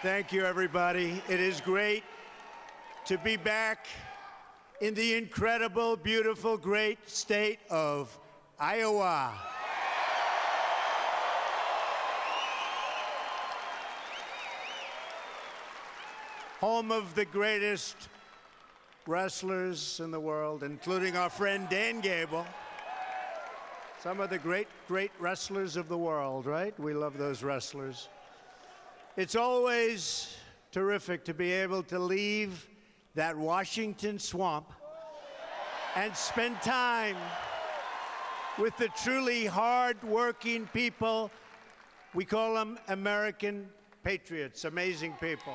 Thank you, everybody. It is great to be back in the incredible, beautiful, great state of Iowa. Home of the greatest wrestlers in the world, including our friend Dan Gable. Some of the great, great wrestlers of the world, right? We love those wrestlers. It's always terrific to be able to leave that Washington swamp and spend time with the truly hard-working people. We call them American patriots, amazing people.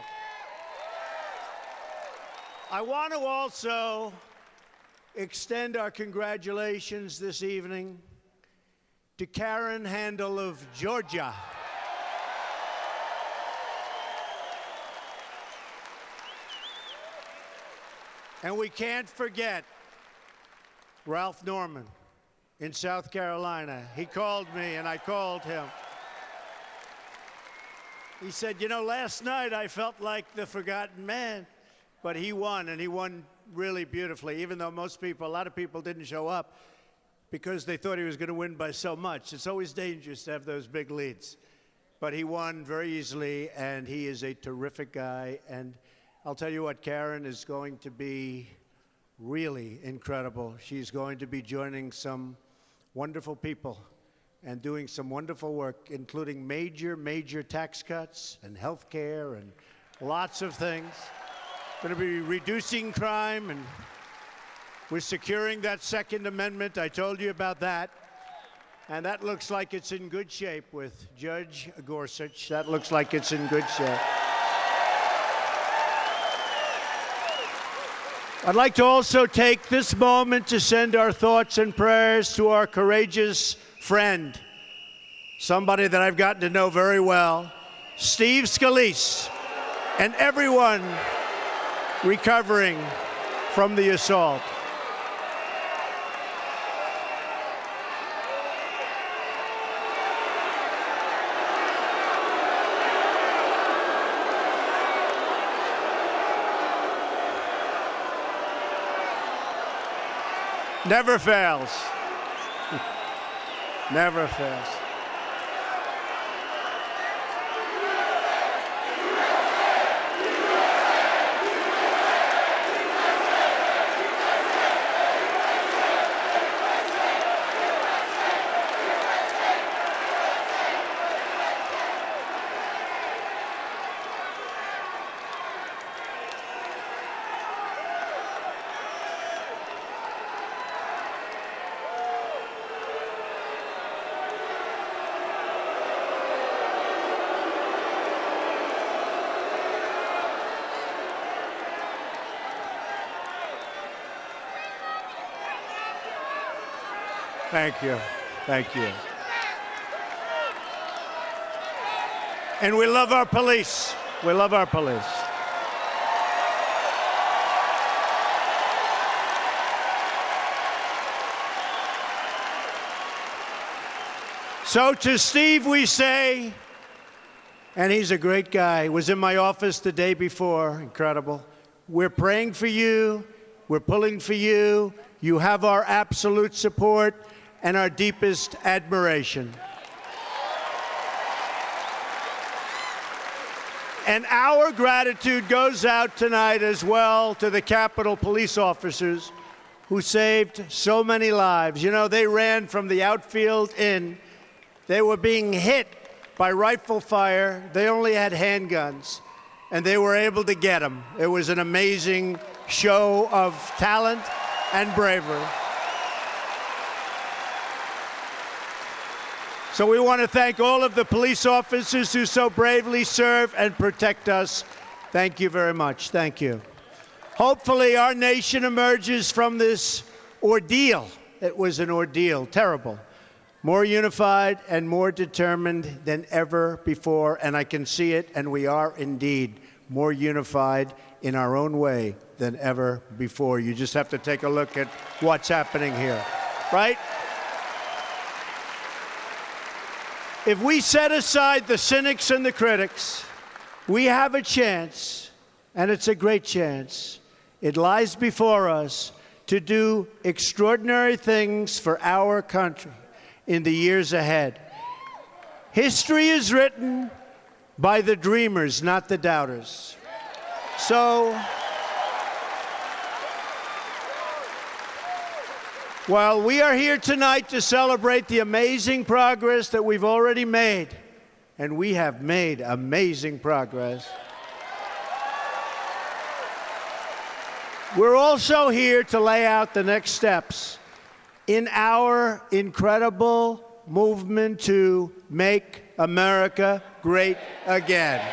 I want to also extend our congratulations this evening to Karen Handel of Georgia. And we can't forget Ralph Norman in South Carolina. He called me and I called him. He said, you know, last night I felt like the forgotten man, but he won, and he won really beautifully, even though a lot of people didn't show up because they thought he was going to win by so much. It's always dangerous to have those big leads. But he won very easily, and he is a terrific guy. And I'll tell you what, Karen is going to be really incredible. She's going to be joining some wonderful people and doing some wonderful work, including major, major tax cuts and health care and lots of things. Going to be reducing crime, and we're securing that Second Amendment. I told you about that. And that looks like it's in good shape with Judge Gorsuch. That looks like it's in good shape. I'd like to also take this moment to send our thoughts and prayers to our courageous friend, somebody that I've gotten to know very well, Steve Scalise, and everyone recovering from the assault. Never fails. Never fails. Thank you. Thank you. And we love our police. We love our police. So to Steve we say, and he's a great guy, he was in my office the day before, incredible. We're praying for you. We're pulling for you. You have our absolute support and our deepest admiration. And our gratitude goes out tonight as well to the Capitol police officers who saved so many lives. You know, they ran from the outfield in. They were being hit by rifle fire. They only had handguns, and they were able to get them. It was an amazing show of talent and bravery. So we want to thank all of the police officers who so bravely serve and protect us. Thank you very much. Thank you. Hopefully our nation emerges from this ordeal. It was an ordeal, terrible. More unified and more determined than ever before, and I can see it, and we are indeed more unified in our own way than ever before. You just have to take a look at what's happening here, right? If we set aside the cynics and the critics, We have a chance, and it's a great chance. It lies before us to do extraordinary things for our country in the years ahead. History is written by the dreamers, not the doubters. So, while we are here tonight to celebrate the amazing progress that we've already made, and we have made amazing progress, we're also here to lay out the next steps in our incredible movement to make America great again.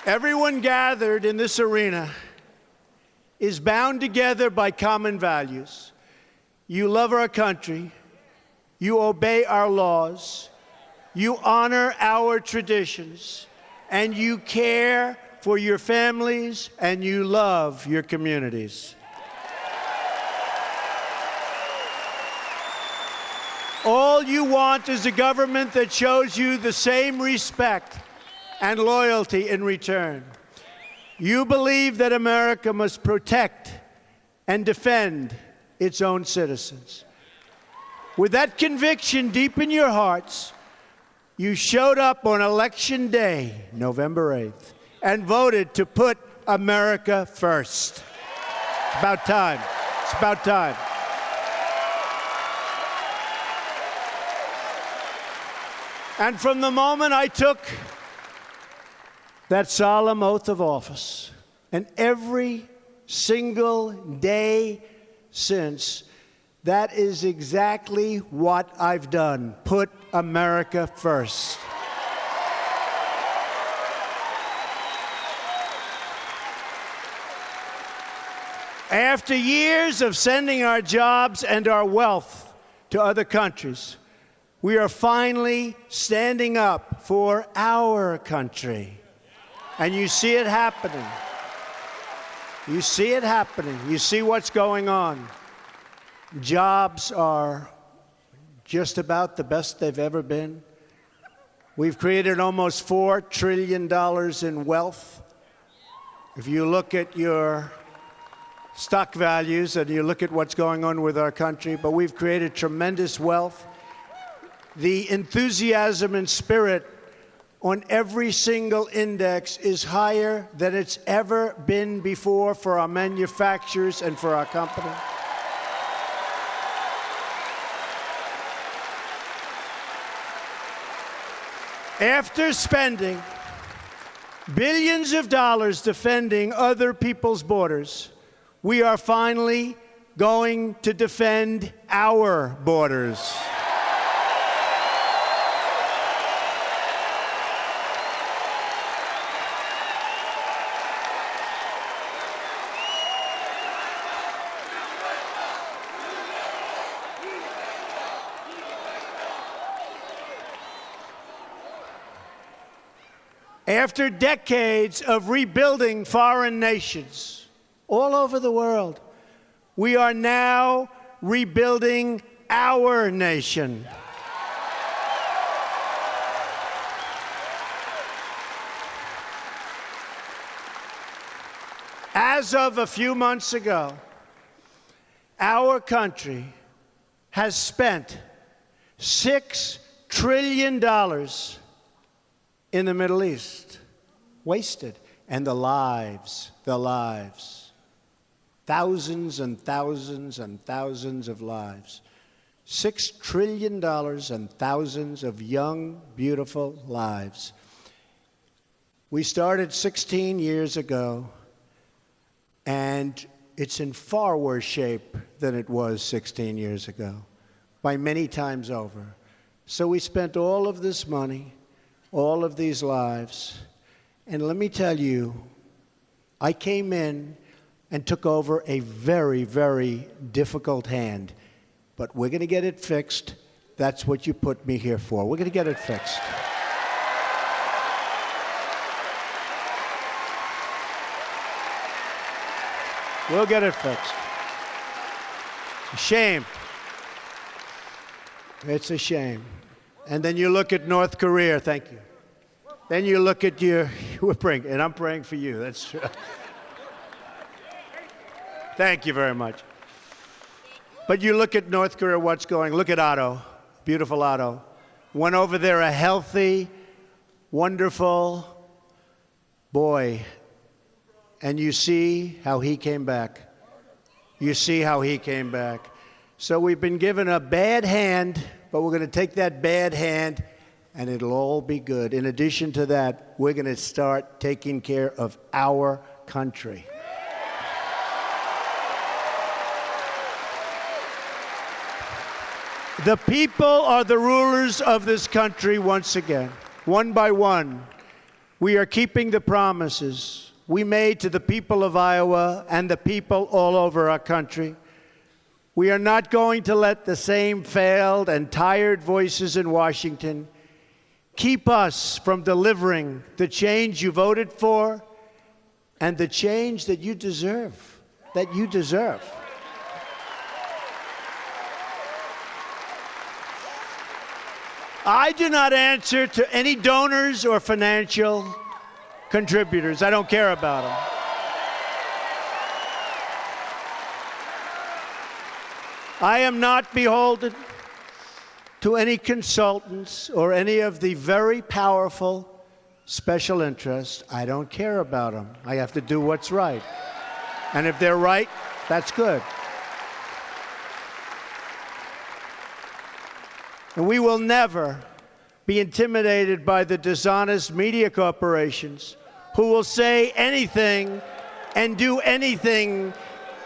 Everyone gathered in this arena is bound together by common values. You love our country, you obey our laws, you honor our traditions, and you care for your families, and you love your communities. All you want is a government that shows you the same respect and loyalty in return. You believe that America must protect and defend its own citizens. With that conviction deep in your hearts, you showed up on Election Day, November 8th, and voted to put America first. It's about time. It's about time. And from the moment I took that solemn oath of office, and every single day since, that is exactly what I've done. Put America first. After years of sending our jobs and our wealth to other countries, we are finally standing up for our country. And you see it happening. You see it happening. You see what's going on. Jobs are just about the best they've ever been. We've created almost $4 trillion in wealth. If you look at your stock values and you look at what's going on with our country, but we've created tremendous wealth. The enthusiasm and spirit on every single index is higher than it's ever been before for our manufacturers and for our company. After spending billions of dollars defending other people's borders, we are finally going to defend our borders. After decades of rebuilding foreign nations all over the world, we are now rebuilding our nation. As of a few months ago, our country has spent $6 trillion in the Middle East, wasted. And the lives, thousands and thousands and thousands of lives. $6 trillion and thousands of young, beautiful lives. We started 16 years ago, and it's in far worse shape than it was 16 years ago, by many times over. So we spent all of this money, all of these lives, and let me tell you, I came in and took over a very, very difficult hand, but we're going to get it fixed. That's what you put me here for. We're going to get it fixed. We'll get it fixed. Shame. It's a shame. And then you look at North Korea. Thank you. Then you look at we're praying, and I'm praying for you. That's true. Thank you very much. But you look at North Korea, what's going, look at Otto, beautiful Otto. Went over there a healthy, wonderful boy. And you see how he came back. You see how he came back. So we've been given a bad hand, but we're going to take that bad hand and it'll all be good. In addition to that, we're going to start taking care of our country. The people are the rulers of this country once again. One by one, we are keeping the promises we made to the people of Iowa and the people all over our country. We are not going to let the same failed and tired voices in Washington keep us from delivering the change you voted for and the change that you deserve, I do not answer to any donors or financial contributors. I don't care about them. I am not beholden to any consultants or any of the very powerful special interests. I don't care about them. I have to do what's right. And if they're right, that's good. And we will never be intimidated by the dishonest media corporations who will say anything and do anything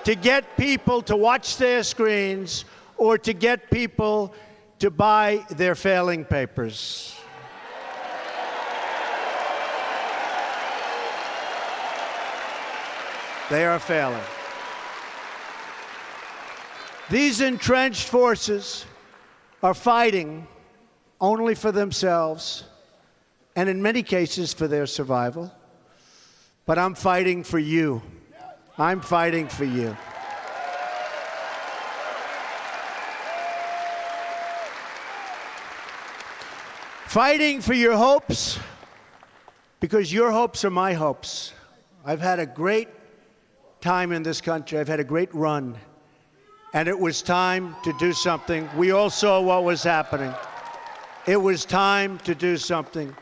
to get people to watch their screens or to get people to buy their failing papers. They are failing. These entrenched forces are fighting only for themselves, and in many cases for their survival. But I'm fighting for you. I'm fighting for you. Fighting for your hopes, because your hopes are my hopes. I've had a great time in this country. I've had a great run. And it was time to do something. We all saw what was happening. It was time to do something.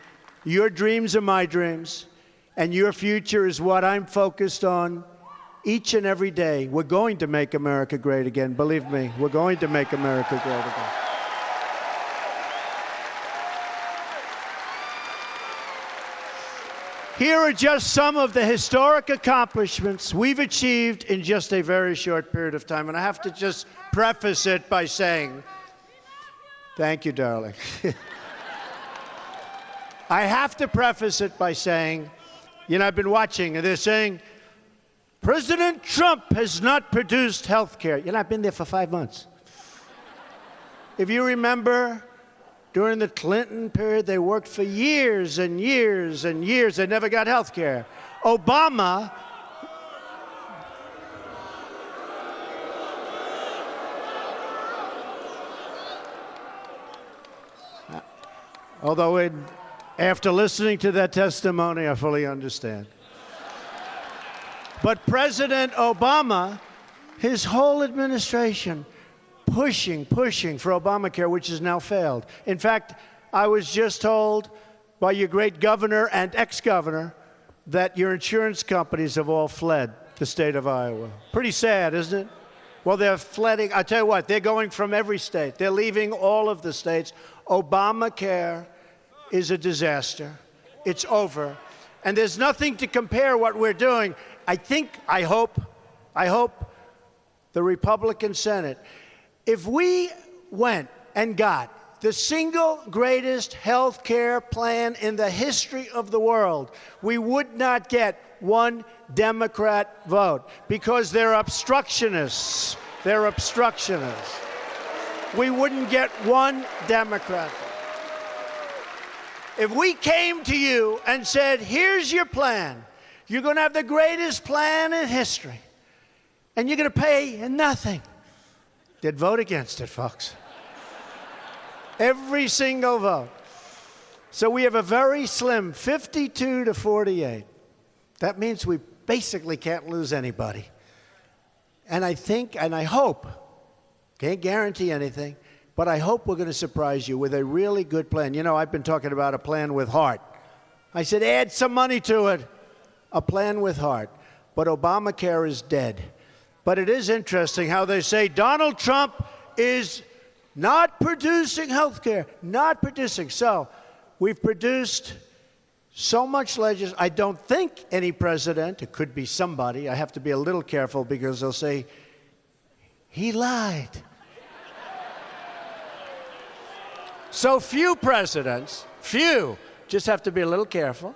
Your dreams are my dreams, and your future is what I'm focused on each and every day. We're going to make America great again. Believe me, we're going to make America great again. Here are just some of the historic accomplishments we've achieved in just a very short period of time. And I have to just preface it by saying, thank you, darling. I have to preface it by saying, you know, I've been watching, and they're saying, President Trump has not produced health care. You know, I've been there for 5 months. If you remember, during the Clinton period, they worked for years and years and years. They never got health care. Obama, although after listening to that testimony, I fully understand. But President Obama, his whole administration, pushing for Obamacare, which has now failed. In fact, I was just told by your great governor and ex-governor that your insurance companies have all fled the state of Iowa. Pretty sad, isn't it? Well, they're flooding. I tell you what, they're going from every state. They're leaving all of the states. Obamacare is a disaster. It's over. And there's nothing to compare what we're doing. I hope the Republican Senate, if we went and got the single greatest health care plan in the history of the world, we would not get one Democrat vote because they're obstructionists. They're obstructionists. We wouldn't get one Democrat vote. If we came to you and said, here's your plan, you're going to have the greatest plan in history, And you're going to pay nothing. They'd vote against it, folks. Every single vote. So we have a very slim 52 to 48. That means we basically can't lose anybody. And I think, and I hope, can't guarantee anything, but I hope we're going to surprise you with a really good plan. You know, I've been talking about a plan with heart. I said, add some money to it. A plan with heart. But Obamacare is dead. But it is interesting how they say Donald Trump is not producing health care, not producing. So we've produced so much legislation. I don't think any president, it could be somebody, I have to be a little careful because they'll say, he lied. So few presidents, just have to be a little careful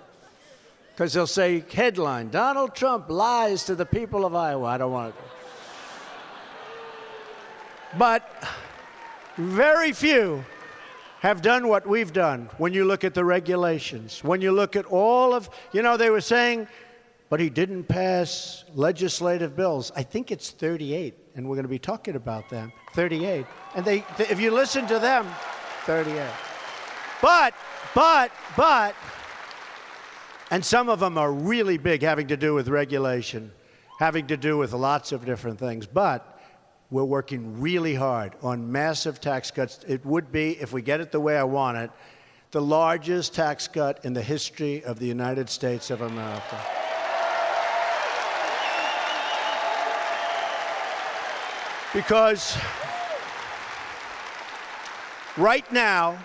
because they'll say, headline, Donald Trump lies to the people of Iowa. I don't want to. But very few have done what we've done when you look at the regulations, when you look at all of, you know, they were saying, but he didn't pass legislative bills. I think it's 38, and we're going to be talking about them. 38. And they if you listen to them, 38. But, and some of them are really big, having to do with regulation, having to do with lots of different things. But we're working really hard on massive tax cuts. It would be, if we get it the way I want it, the largest tax cut in the history of the United States of America. Because right now,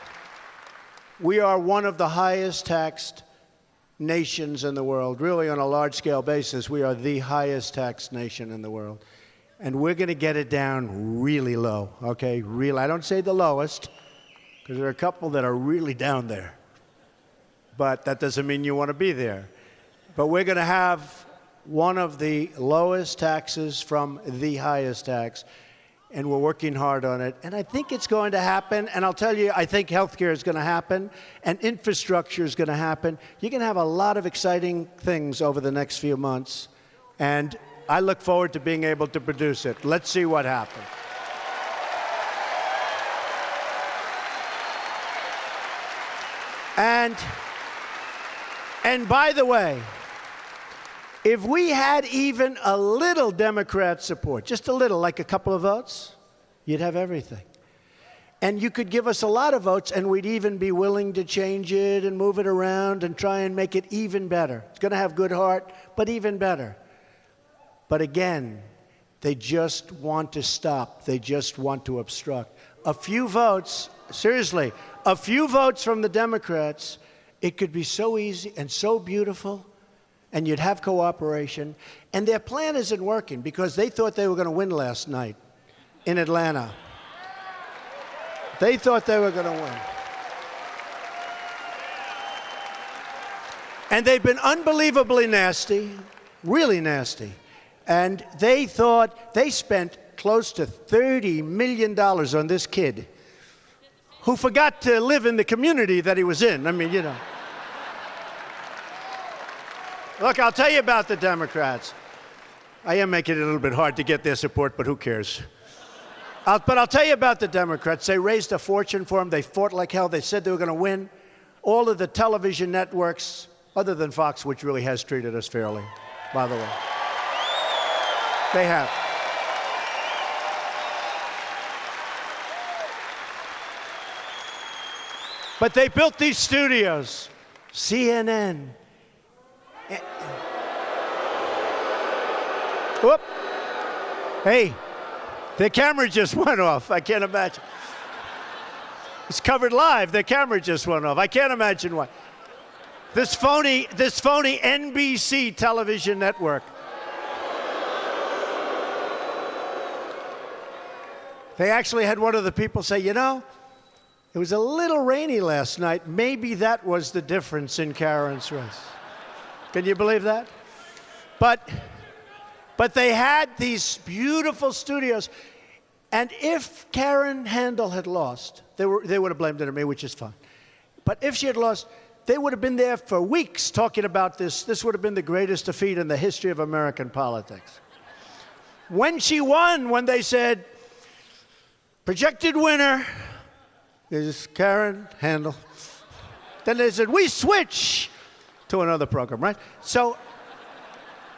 we are one of the highest taxed nations in the world. Really, on a large-scale basis, we are the highest taxed nation in the world. And we're going to get it down really low, okay? Real. I don't say the lowest, because there are a couple that are really down there. But that doesn't mean you want to be there. But we're going to have one of the lowest taxes from the highest tax, and we're working hard on it. And I think it's going to happen. And I'll tell you, I think healthcare is going to happen, and infrastructure is going to happen. You're going to have a lot of exciting things over the next few months. And I look forward to being able to produce it. Let's see what happens. And by the way, if we had even a little Democrat support, just a little, like a couple of votes, you'd have everything. And you could give us a lot of votes, and we'd even be willing to change it and move it around and try and make it even better. It's going to have good heart, but even better. But again, they just want to stop. They just want to obstruct. A few votes, seriously, a few votes from the Democrats, it could be so easy and so beautiful, and you'd have cooperation. And their plan isn't working because they thought they were going to win last night in Atlanta. They thought they were going to win. And they've been unbelievably nasty, really nasty. And they thought they spent close to $30 million on this kid who forgot to live in the community that he was in. I mean, you know. Look, I'll tell you about the Democrats. I am making it a little bit hard to get their support, but who cares? But I'll tell you about the Democrats. They raised a fortune for him. They fought like hell. They said they were going to win. All of the television networks, other than Fox, which really has treated us fairly, by the way. They have. But they built these studios. CNN. Whoop. Hey, their camera just went off. I can't imagine. It's covered live. Their camera just went off. I can't imagine why. This phony NBC television network. They actually had one of the people say, you know, it was a little rainy last night. Maybe that was the difference in Karen's race. Can you believe that? But they had these beautiful studios. And if Karen Handel had lost, they would have blamed it on me, which is fine. But if she had lost, they would have been there for weeks talking about this. This would have been the greatest defeat in the history of American politics. when she won, when they said, projected winner is Karen Handel, then they said, we switch to another program, right? So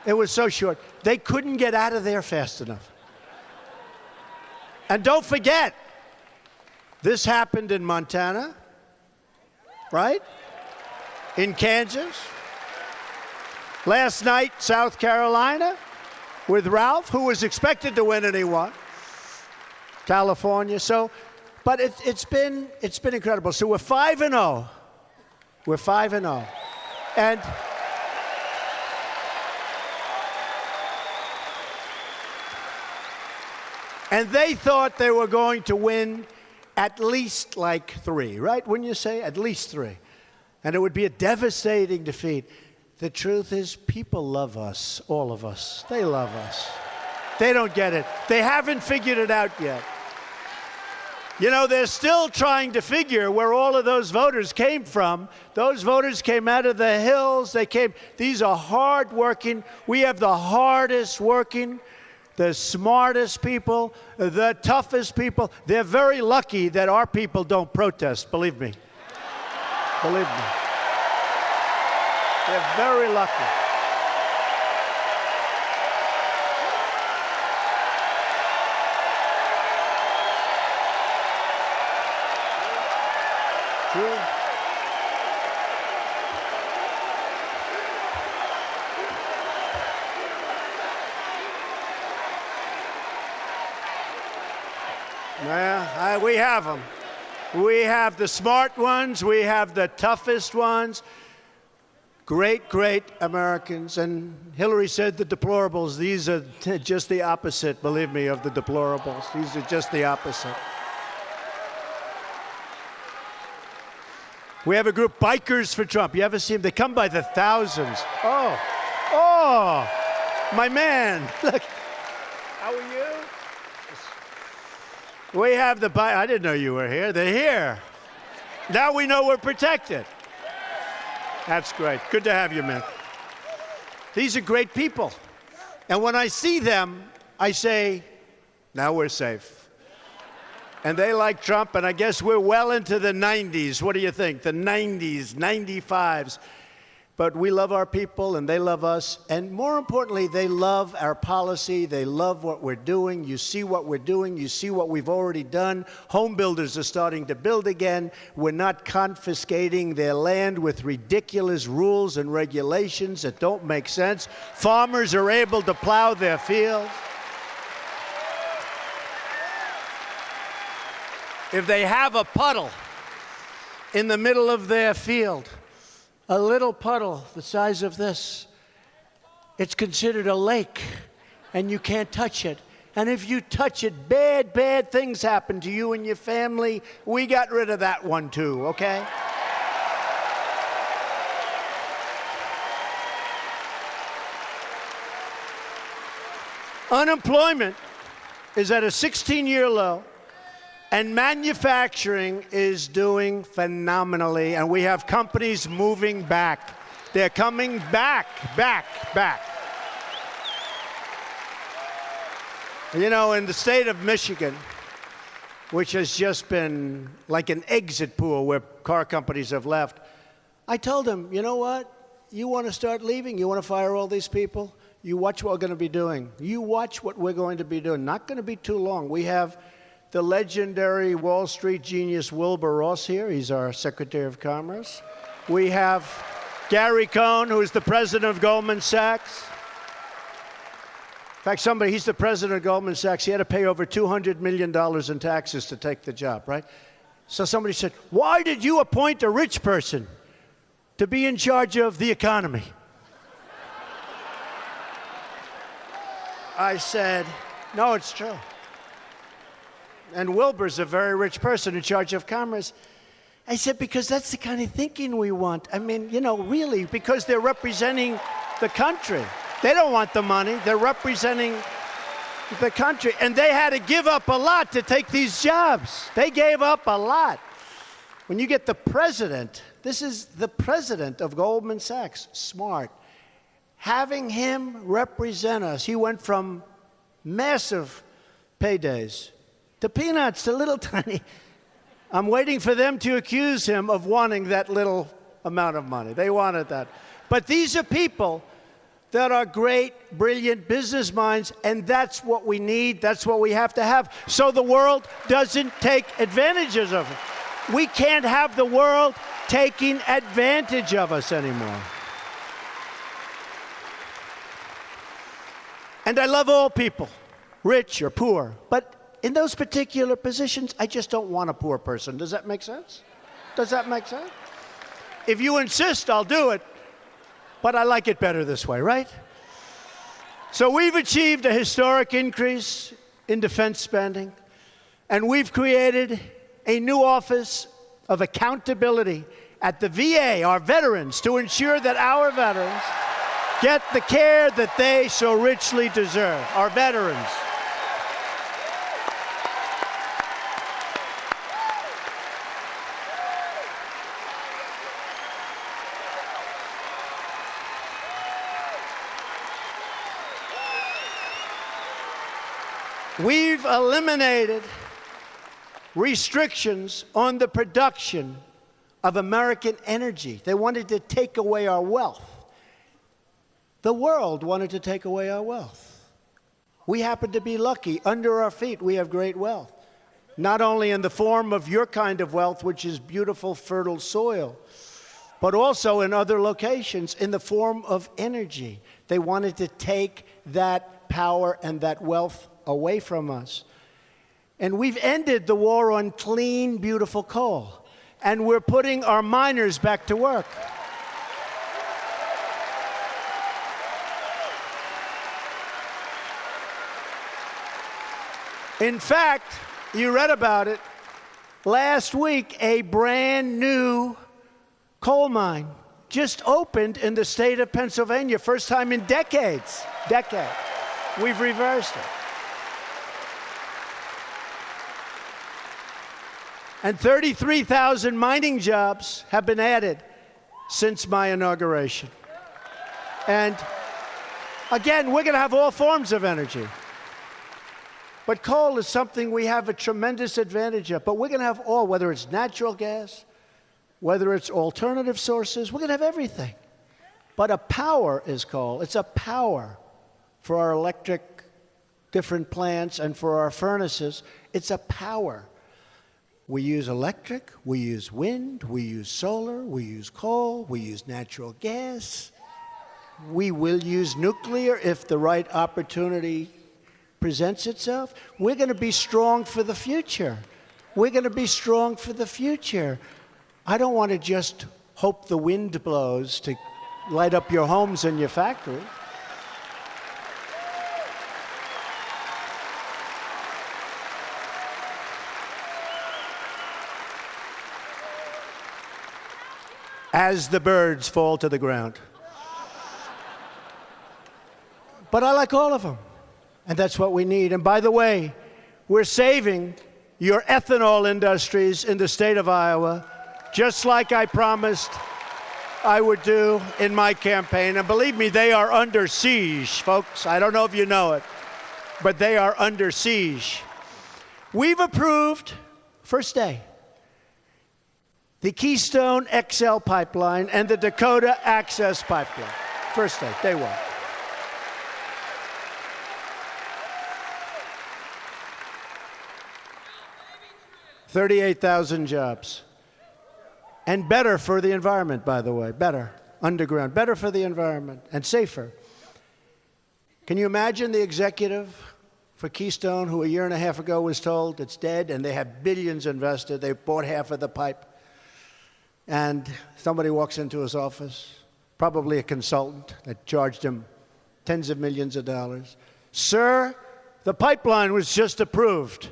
it was so short. They couldn't get out of there fast enough. And don't forget, this happened in Montana, right? In Kansas. Last night, South Carolina, with Ralph, who was expected to win and he won. California. So, but it's been incredible. So we're 5-0. We're 5-0. And they thought they were going to win at least like 3, right? Wouldn't you say? At least 3. And it would be a devastating defeat. The truth is, people love us, all of us. They love us. They don't get it. They haven't figured it out yet. You know, they're still trying to figure where all of those voters came from. Those voters came out of the hills. These are hard-working. We have the hardest working, the smartest people, the toughest people. They're very lucky that our people don't protest, believe me. Believe me. They're very lucky. True. Yeah, we have them. We have the smart ones. We have the toughest ones. Great, great Americans. And Hillary said the deplorables. These are just the opposite, believe me, of the deplorables. These are just the opposite. We have a group, Bikers for Trump. You ever see them? They come by the thousands. Oh, my man. Look, how are you? We have the I didn't know you were here. They're here. Now we know we're protected. That's great. Good to have you, man. These are great people. And when I see them, I say, now we're safe. And they like Trump, and I guess we're well into the 90s. What do you think? The 90s, 95s. But we love our people, and they love us. And more importantly, they love our policy. They love what we're doing. You see what we're doing. You see what we've already done. Home builders are starting to build again. We're not confiscating their land with ridiculous rules and regulations that don't make sense. Farmers are able to plow their fields. If they have a puddle in the middle of their field, a little puddle the size of this, it's considered a lake, and you can't touch it. And if you touch it, bad, bad things happen to you and your family. We got rid of that one too, okay? Unemployment is at a 16-year low. And manufacturing is doing phenomenally, and we have companies moving back. They're coming back. You know, in the state of Michigan, which has just been like an exit pool where car companies have left, I told them, you know what? You want to start leaving? You want to fire all these people? You watch what we're going to be doing. You watch what we're going to be doing. Not going to be too long. We have the legendary Wall Street genius Wilbur Ross here. He's our Secretary of Commerce. We have Gary Cohn, who is the president of Goldman Sachs. In fact, he's the president of Goldman Sachs. He had to pay over $200 million in taxes to take the job, right? So somebody said, why did you appoint a rich person to be in charge of the economy? I said, no, it's true. And Wilbur's a very rich person in charge of commerce. I said, because that's the kind of thinking we want. I mean, you know, really, because they're representing the country. They don't want the money. They're representing the country. And they had to give up a lot to take these jobs. They gave up a lot. When you get the president, this is the president of Goldman Sachs, smart. Having him represent us, he went from massive paydays. To peanuts, to little tiny. I'm waiting for them to accuse him of wanting that little amount of money. They wanted that. But these are people that are great, brilliant business minds, and that's what we need, that's what we have to have, so the world doesn't take advantages of it. We can't have the world taking advantage of us anymore. And I love all people, rich or poor, but in those particular positions, I just don't want a poor person. Does that make sense? Does that make sense? If you insist, I'll do it. But I like it better this way, right? So we've achieved a historic increase in defense spending, and we've created a new office of accountability at the VA, our veterans, to ensure that our veterans get the care that they so richly deserve. Our veterans. We've eliminated restrictions on the production of American energy. They wanted to take away our wealth. The world wanted to take away our wealth. We happen to be lucky. Under our feet, we have great wealth. Not only in the form of your kind of wealth, which is beautiful, fertile soil, but also in other locations in the form of energy. They wanted to take that power and that wealth away from us. And we've ended the war on clean, beautiful coal. And we're putting our miners back to work. In fact, you read about it, last week a brand new coal mine just opened in the state of Pennsylvania, first time in decades. We've reversed it. And 33,000 mining jobs have been added since my inauguration. And again, we're going to have all forms of energy. But coal is something we have a tremendous advantage of. But we're going to have all, whether it's natural gas, whether it's alternative sources, we're going to have everything. But a power is coal. It's a power for our electric different plants and for our furnaces. It's a power. We use electric, we use wind, we use solar, we use coal, we use natural gas. We will use nuclear if the right opportunity presents itself. We're going to be strong for the future. We're going to be strong for the future. I don't want to just hope the wind blows to light up your homes and your factories. As the birds fall to the ground. But I like all of them, and that's what we need. And by the way, we're saving your ethanol industries in the state of Iowa, just like I promised I would do in my campaign. And believe me, they are under siege, folks. I don't know if you know it, but they are under siege. We've approved, first day, the Keystone XL pipeline and the Dakota Access pipeline. First day, day one. $38,000 jobs. And better for the environment, by the way. Better. Underground. Better for the environment. And safer. Can you imagine the executive for Keystone who a year and a half ago was told it's dead and they have billions invested, they bought half of the pipe, and somebody walks into his office, probably a consultant that charged him tens of millions of dollars. Sir, the pipeline was just approved.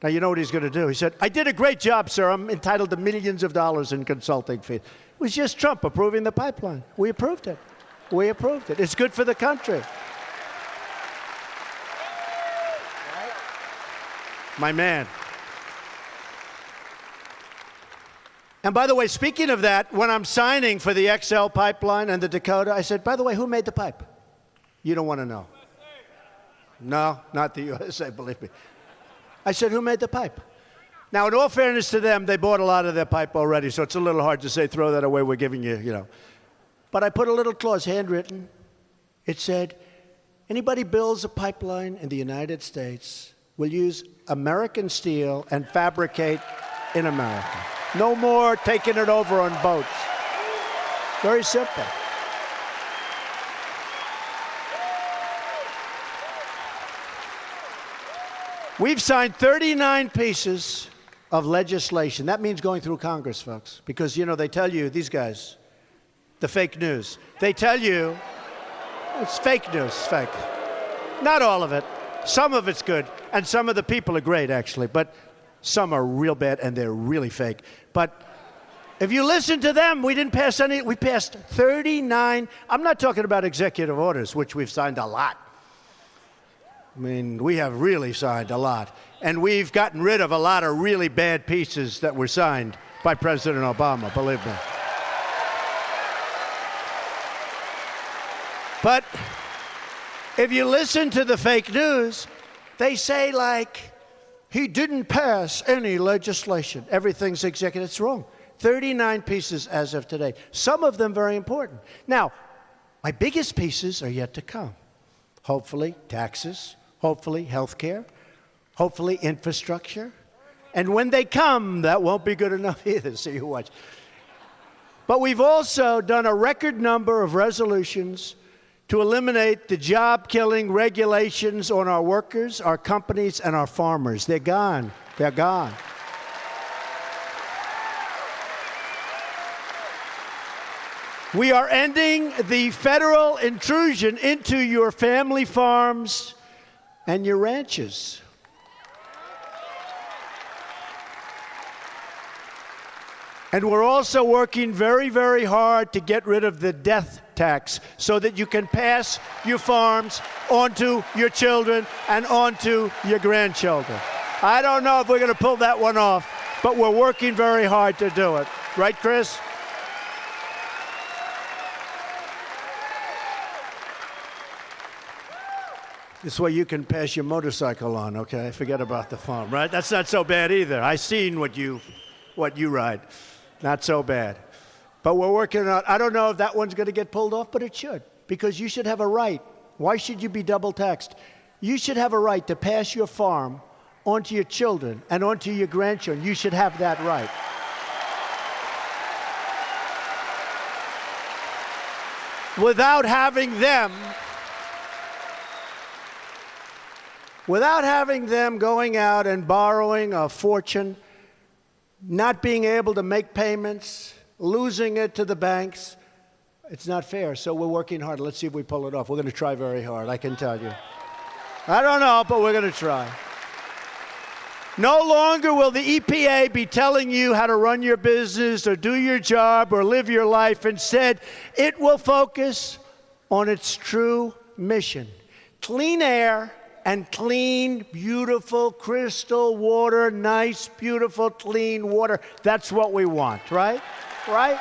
Now, you know what he's going to do. He said, I did a great job, sir. I'm entitled to millions of dollars in consulting fees. It was just Trump approving the pipeline. We approved it. We approved it. It's good for the country. My man. And by the way, speaking of that, when I'm signing for the XL pipeline and the Dakota, I said, by the way, who made the pipe? You don't want to know. No, not the USA, believe me. I said, who made the pipe? Now, in all fairness to them, they bought a lot of their pipe already, so it's a little hard to say, throw that away, we're giving you, you know. But I put a little clause, handwritten. It said, anybody builds a pipeline in the United States will use American steel and fabricate in America. No more taking it over on boats. Very simple. We've signed 39 pieces of legislation. That means going through Congress, folks, because, you know, they tell you, these guys, the fake news, they tell you it's fake news, fake. Not all of it. Some of it's good, and some of the people are great, actually, but some are real bad, and they're really fake. But if you listen to them, we didn't pass any. We passed 39. I'm not talking about executive orders, which we've signed a lot. I mean, we have really signed a lot. And we've gotten rid of a lot of really bad pieces that were signed by President Obama, believe me. But if you listen to the fake news, they say, like, he didn't pass any legislation. Everything's executive. It's wrong. 39 pieces as of today. Some of them very important. Now, my biggest pieces are yet to come. Hopefully, taxes. Hopefully, health care. Hopefully, infrastructure. And when they come, that won't be good enough either, so you watch. But we've also done a record number of resolutions to eliminate the job-killing regulations on our workers, our companies, and our farmers. They're gone. They're gone. We are ending the federal intrusion into your family farms and your ranches. And we're also working very, very hard to get rid of the death tax so that you can pass your farms onto your children and onto your grandchildren. I don't know if we're going to pull that one off, but we're working very hard to do it. Right, Chris? This way you can pass your motorcycle on, okay? Forget about the farm, right? That's not so bad either. I seen what you ride. Not so bad. But we're working on, I don't know if that one's going to get pulled off, but it should, because you should have a right. Why should you be double taxed? You should have a right to pass your farm onto your children and onto your grandchildren. You should have that right. Without having them going out and borrowing a fortune, not being able to make payments, losing it to the banks. It's not fair, so we're working hard. Let's see if we pull it off. We're going to try very hard, I can tell you. I don't know, but we're going to try. No longer will the EPA be telling you how to run your business or do your job or live your life. Instead, it will focus on its true mission: clean air and clean, beautiful, crystal water, nice, beautiful, clean water. That's what we want, right? Right?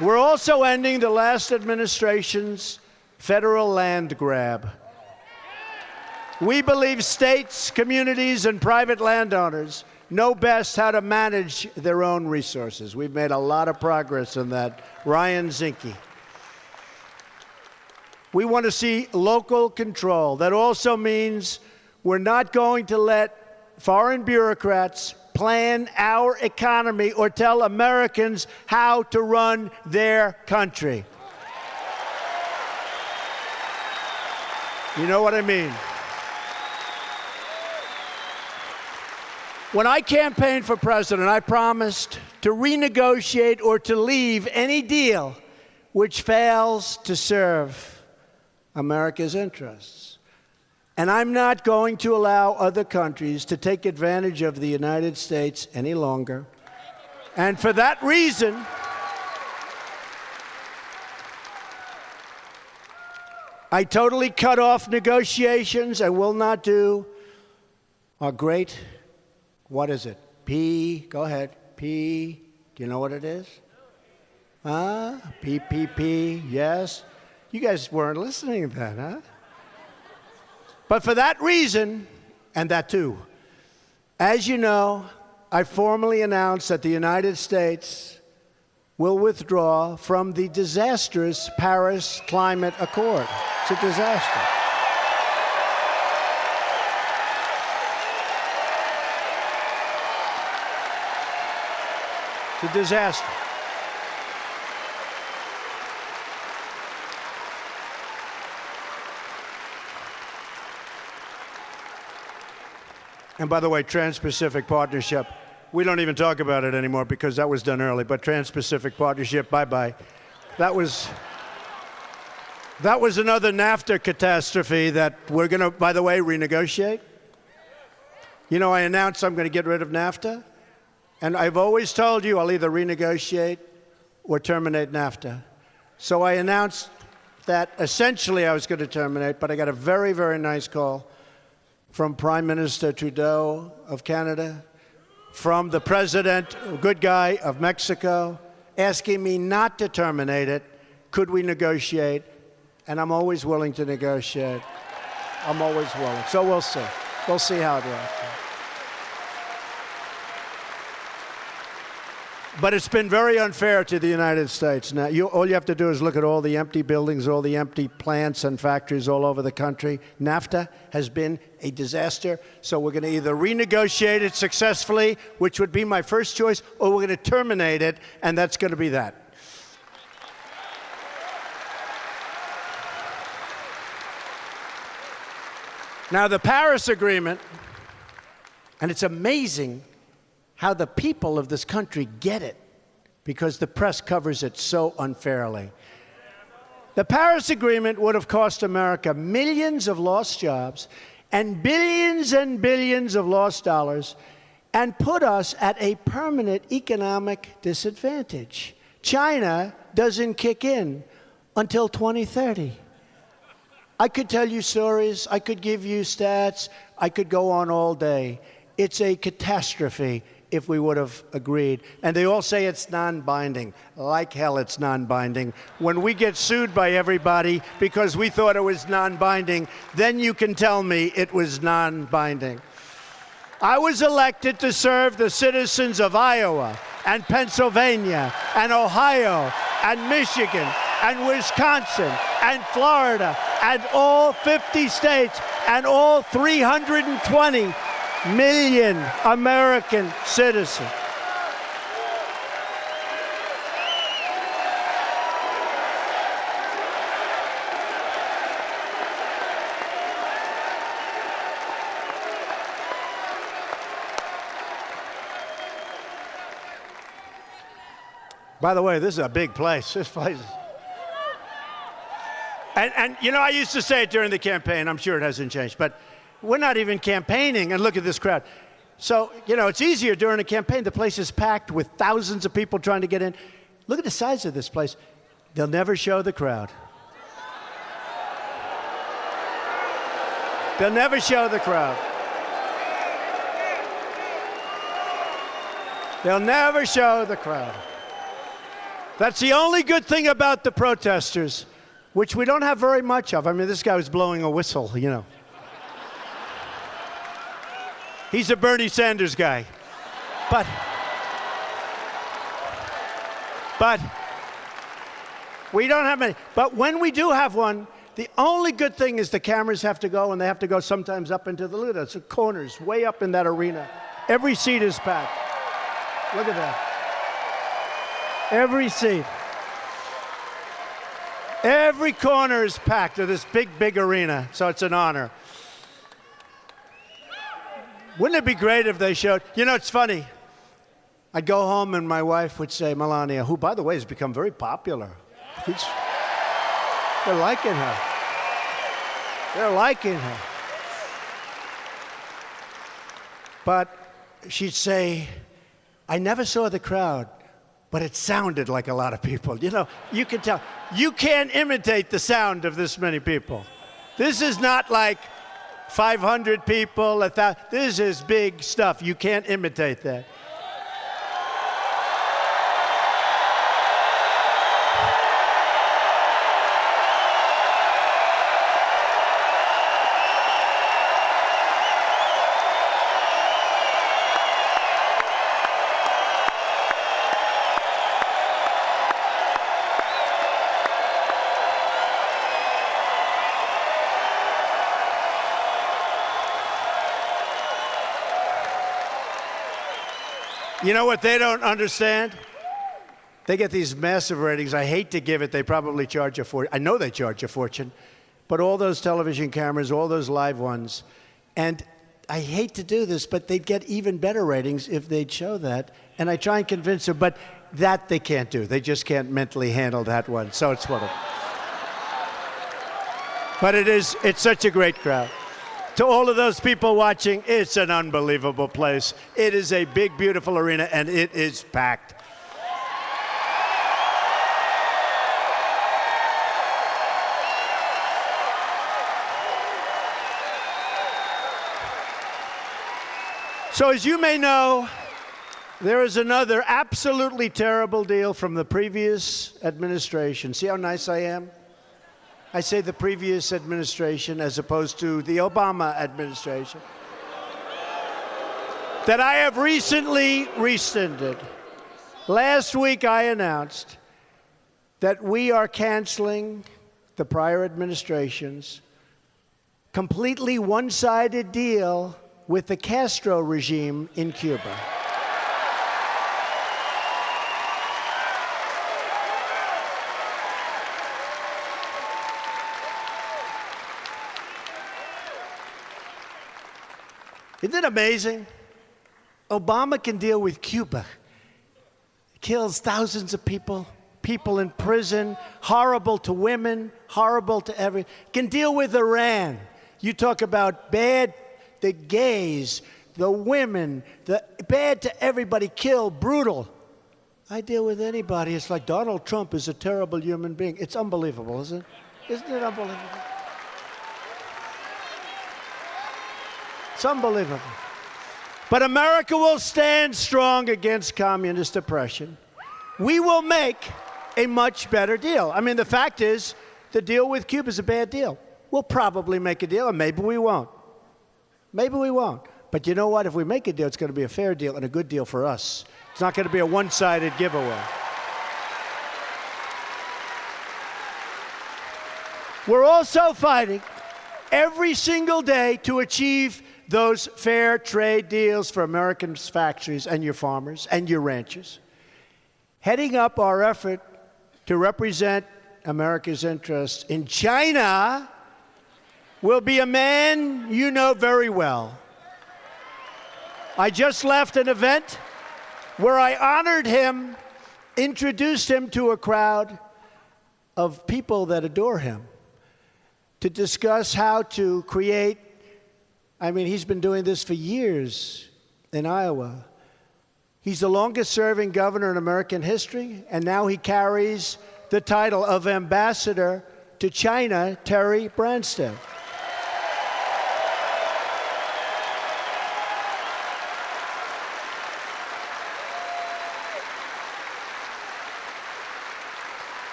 We're also ending the last administration's federal land grab. We believe states, communities, and private landowners know best how to manage their own resources. We've made a lot of progress on that. Ryan Zinke. We want to see local control. That also means we're not going to let foreign bureaucrats plan our economy or tell Americans how to run their country. You know what I mean? When I campaigned for president, I promised to renegotiate or to leave any deal which fails to serve America's interests. And I'm not going to allow other countries to take advantage of the United States any longer. And for that reason, I totally cut off negotiations. I will not do our great, what is it? P, go ahead, P, do you know what it is? Huh? PPP, yes. You guys weren't listening to that, huh? But for that reason, and that too, as you know, I formally announced that the United States will withdraw from the disastrous Paris Climate Accord. It's a disaster. It's a disaster. And by the way, Trans-Pacific Partnership, we don't even talk about it anymore because that was done early, but Trans-Pacific Partnership, bye-bye. That was another NAFTA catastrophe that we're going to, by the way, renegotiate. You know, I announced I'm going to get rid of NAFTA, and I've always told you I'll either renegotiate or terminate NAFTA. So I announced that essentially I was going to terminate, but I got a very, very nice call from Prime Minister Trudeau of Canada, from the President, good guy, of Mexico, asking me not to terminate it. Could we negotiate? And I'm always willing to negotiate. I'm always willing. So we'll see. We'll see how it works. But it's been very unfair to the United States. Now, all you have to do is look at all the empty buildings, all the empty plants and factories all over the country. NAFTA has been a disaster, so we're going to either renegotiate it successfully, which would be my first choice, or we're going to terminate it, and that's going to be that. Now, the Paris Agreement, and it's amazing how the people of this country get it, because the press covers it so unfairly. The Paris Agreement would have cost America millions of lost jobs and billions of lost dollars and put us at a permanent economic disadvantage. China doesn't kick in until 2030. I could tell you stories, I could give you stats, I could go on all day. It's a catastrophe if we would have agreed. And they all say it's non-binding. Like hell it's non-binding. When we get sued by everybody because we thought it was non-binding, then you can tell me it was non-binding. I was elected to serve the citizens of Iowa and Pennsylvania and Ohio and Michigan and Wisconsin and Florida and all 50 states and all 320 million American citizens. By the way, this is a big place. This place is... And you know, I used to say it during the campaign. I'm sure it hasn't changed, but we're not even campaigning, and look at this crowd. So, you know, it's easier during a campaign. The place is packed with thousands of people trying to get in. Look at the size of this place. They'll never show the crowd. They'll never show the crowd. They'll never show the crowd. That's the only good thing about the protesters, which we don't have very much of. I mean, this guy was blowing a whistle, you know. He's a Bernie Sanders guy. But we don't have many. But when we do have one, the only good thing is the cameras have to go, and they have to go sometimes up into the look at the corners, way up in that arena. Every seat is packed. Look at that. Every seat. Every corner is packed of this big, big arena, so it's an honor. Wouldn't it be great if they showed, you know, it's funny. I'd go home and my wife would say, Melania, who, by the way, has become very popular. They're liking her. They're liking her. But she'd say, I never saw the crowd, but it sounded like a lot of people. You know, you can tell. You can't imitate the sound of this many people. This is not like 500 people, 1,000. This is big stuff. You can't imitate that. You know what they don't understand? They get these massive ratings. I hate to give it. They probably charge a fortune. I know they charge a fortune. But all those television cameras, all those live ones, and I hate to do this, but they'd get even better ratings if they'd show that. And I try and convince them, but that they can't do. They just can't mentally handle that one. So it's whatever. But it's such a great crowd. To all of those people watching, it's an unbelievable place. It is a big, beautiful arena, and it is packed. So as you may know, there is another absolutely terrible deal from the previous administration. See how nice I am? I say the previous administration as opposed to the Obama administration. That I have recently rescinded. Last week I announced that we are canceling the prior administration's completely one-sided deal with the Castro regime in Cuba. Isn't it amazing? Obama can deal with Cuba. Kills thousands of people, people in prison, horrible to women, horrible to everyone. Can deal with Iran. You talk about bad, the gays, the women, the bad to everybody, killed, brutal. I deal with anybody. It's like Donald Trump is a terrible human being. It's unbelievable, isn't it? Isn't it unbelievable? It's unbelievable. But America will stand strong against communist oppression. We will make a much better deal. I mean, the fact is, the deal with Cuba is a bad deal. We'll probably make a deal, and maybe we won't. Maybe we won't. But you know what? If we make a deal, it's going to be a fair deal and a good deal for us. It's not going to be a one-sided giveaway. We're also fighting every single day to achieve those fair trade deals for American factories and your farmers and your ranchers. Heading up our effort to represent America's interests in China will be a man you know very well. I just left an event where I honored him, introduced him to a crowd of people that adore him to discuss how to create. I mean, he's been doing this for years in Iowa. He's the longest-serving governor in American history, and now he carries the title of ambassador to China, Terry Branstad.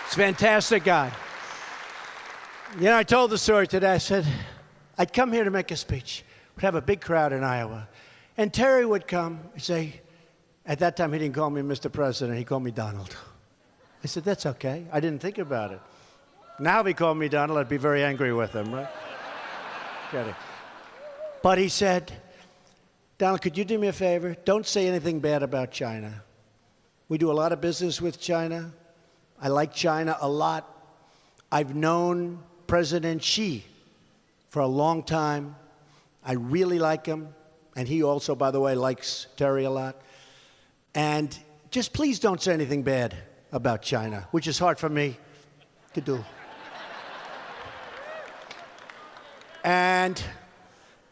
He's a fantastic guy. You know, I told the story today. I said, I'd come here to make a speech. We'd have a big crowd in Iowa. And Terry would come and say, at that time he didn't call me Mr. President, he called me Donald. I said, that's okay. I didn't think about it. Now if he called me Donald, I'd be very angry with him, right? Kidding. But he said, Donald, could you do me a favor? Don't say anything bad about China. We do a lot of business with China. I like China a lot. I've known President Xi for a long time. I really like him. And he also, by the way, likes Terry a lot. And just please don't say anything bad about China, which is hard for me to do. And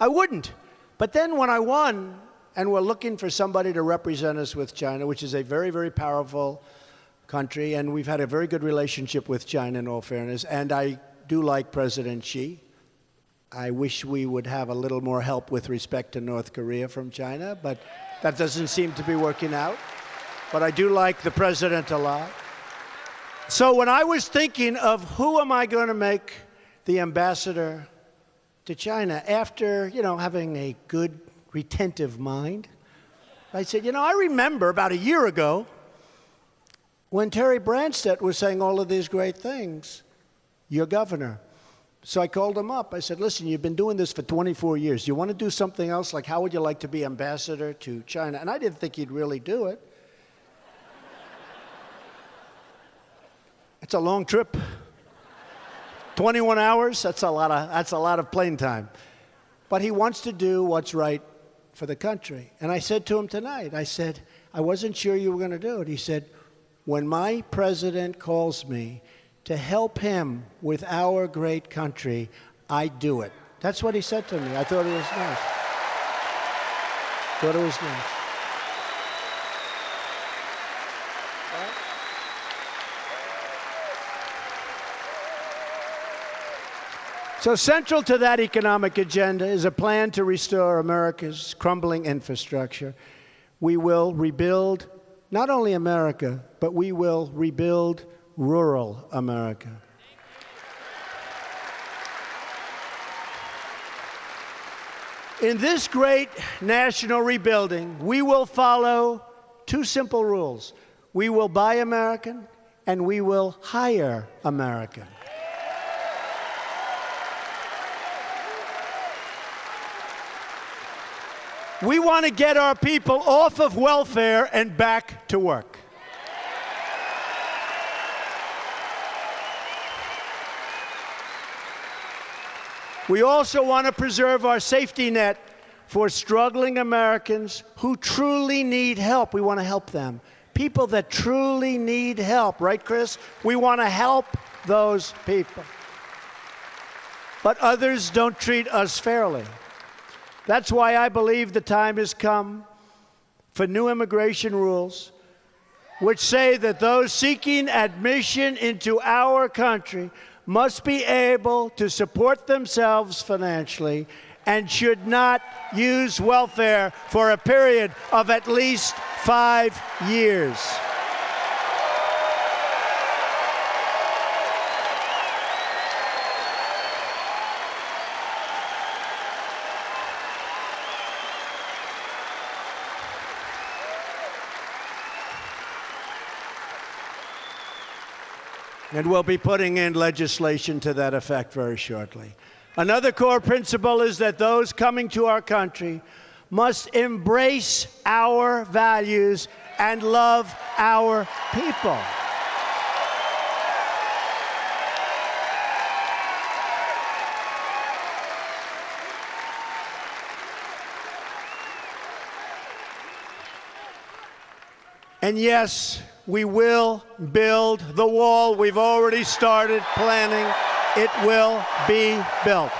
I wouldn't. But then when I won, and we're looking for somebody to represent us with China, which is a very, very powerful country, and we've had a very good relationship with China in all fairness, and I do like President Xi. I wish we would have a little more help with respect to North Korea from China, but that doesn't seem to be working out. But I do like the president a lot. So when I was thinking of who am I going to make the ambassador to China, after, having a good retentive mind, I said, I remember about a year ago when Terry Branstad was saying all of these great things, your governor. So I called him up. I said, listen, you've been doing this for 24 years. You want to do something else? Like, how would you like to be ambassador to China? And I didn't think he'd really do it. It's a long trip. 21 hours, that's a lot of plane time. But he wants to do what's right for the country. And I said to him tonight, I said, I wasn't sure you were going to do it. He said, when my president calls me to help him with our great country, I do it. That's what he said to me. I thought it was nice. Thought it was nice. So central to that economic agenda is a plan to restore America's crumbling infrastructure. We will rebuild not only America, but we will rebuild rural America. In this great national rebuilding, we will follow two simple rules. We will buy American, and we will hire American. We want to get our people off of welfare and back to work. We also want to preserve our safety net for struggling Americans who truly need help. We want to help them. People that truly need help, right, Chris? We want to help those people. But others don't treat us fairly. That's why I believe the time has come for new immigration rules which say that those seeking admission into our country must be able to support themselves financially and should not use welfare for a period of at least 5 years. And we'll be putting in legislation to that effect very shortly. Another core principle is that those coming to our country must embrace our values and love our people. And yes, we will build the wall. We've already started planning. It will be built.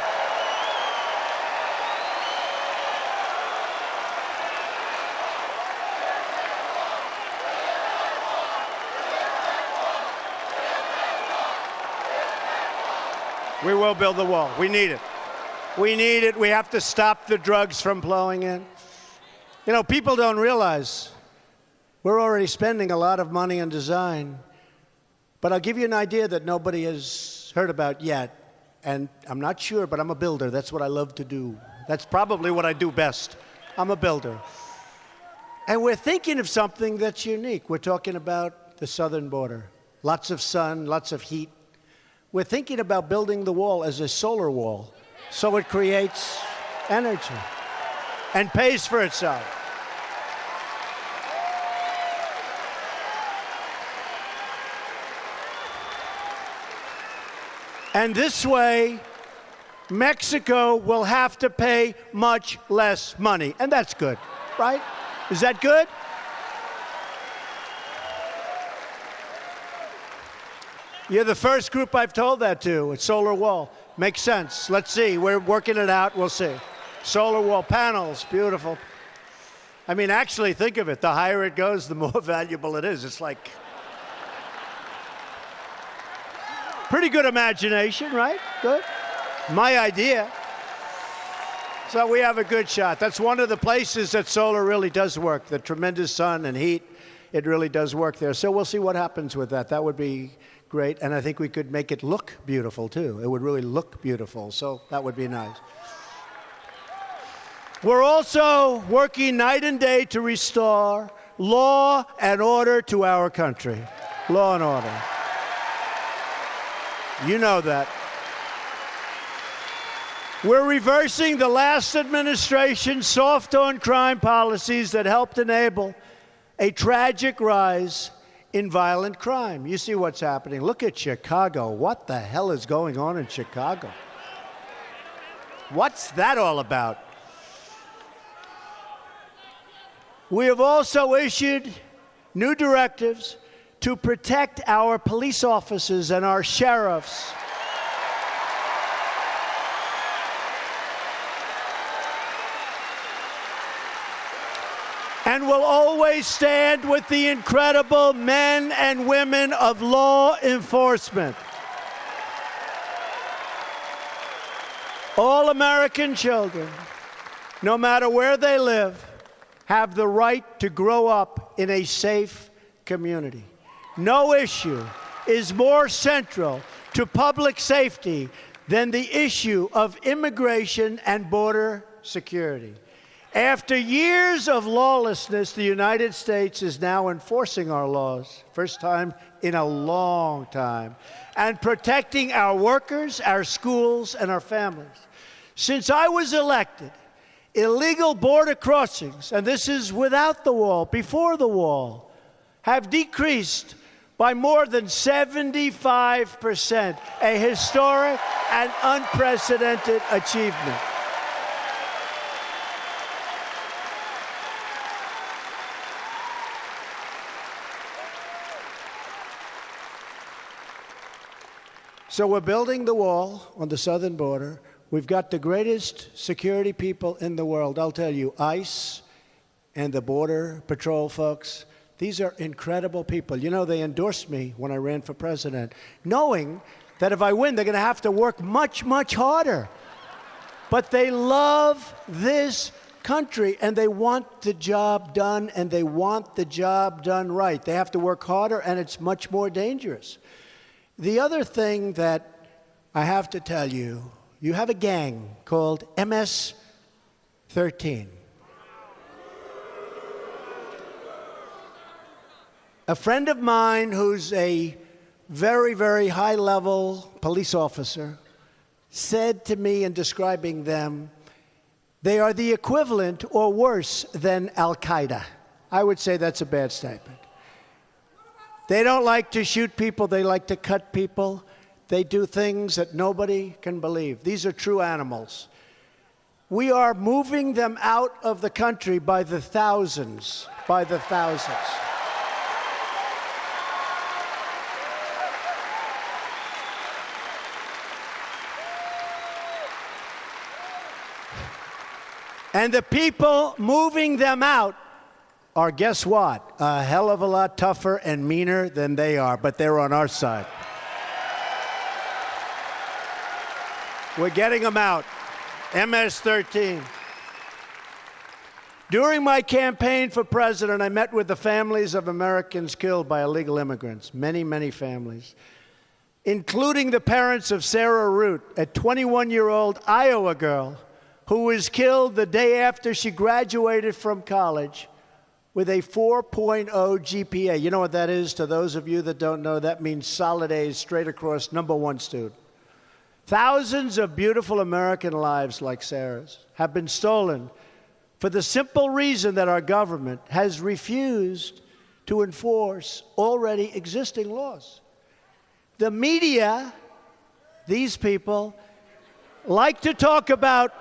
We will build the wall. We need it. We need it. We have to stop the drugs from flowing in. You know, people don't realize we're already spending a lot of money on design. But I'll give you an idea that nobody has heard about yet. And I'm not sure, but I'm a builder. That's what I love to do. That's probably what I do best. I'm a builder. And we're thinking of something that's unique. We're talking about the southern border. Lots of sun, lots of heat. We're thinking about building the wall as a solar wall, so it creates energy and pays for itself. And this way, Mexico will have to pay much less money. And that's good, right? Is that good? You're the first group I've told that to. It's solar wall. Makes sense. Let's see. We're working it out. We'll see. Solar wall panels. Beautiful. I mean, actually, think of it. The higher it goes, the more valuable it is. It's like pretty good imagination, right? Good. My idea. So we have a good shot. That's one of the places that solar really does work. The tremendous sun and heat, it really does work there. So we'll see what happens with that. That would be great. And I think we could make it look beautiful, too. It would really look beautiful. So that would be nice. We're also working night and day to restore law and order to our country. Law and order. You know that. We're reversing the last administration's soft-on-crime policies that helped enable a tragic rise in violent crime. You see what's happening. Look at Chicago. What the hell is going on in Chicago? What's that all about? We have also issued new directives to protect our police officers and our sheriffs. And will always stand with the incredible men and women of law enforcement. All American children, no matter where they live, have the right to grow up in a safe community. No issue is more central to public safety than the issue of immigration and border security. After years of lawlessness, the United States is now enforcing our laws, first time in a long time, and protecting our workers, our schools, and our families. Since I was elected, illegal border crossings, and this is without the wall, before the wall, have decreased by more than 75%, a historic and unprecedented achievement. So we're building the wall on the southern border. We've got the greatest security people in the world. I'll tell you, ICE and the Border Patrol folks, these are incredible people. You know, they endorsed me when I ran for president, knowing that if I win, they're going to have to work much, much harder. But they love this country, and they want the job done, and they want the job done right. They have to work harder, and it's much more dangerous. The other thing that I have to tell you, you have a gang called MS-13. A friend of mine who's a very, very high-level police officer said to me in describing them, they are the equivalent or worse than Al-Qaeda. I would say that's a bad statement. They don't like to shoot people. They like to cut people. They do things that nobody can believe. These are true animals. We are moving them out of the country by the thousands, by the thousands. And the people moving them out are, guess what? A hell of a lot tougher and meaner than they are, but they're on our side. We're getting them out. MS-13. During my campaign for president, I met with the families of Americans killed by illegal immigrants, many, many families, including the parents of Sarah Root, a 21-year-old Iowa girl who was killed the day after she graduated from college with a 4.0 GPA. You know what that is? To those of you that don't know, that means solid A's straight across, #1 student. Thousands of beautiful American lives like Sarah's have been stolen for the simple reason that our government has refused to enforce already existing laws. The media, these people, like to talk about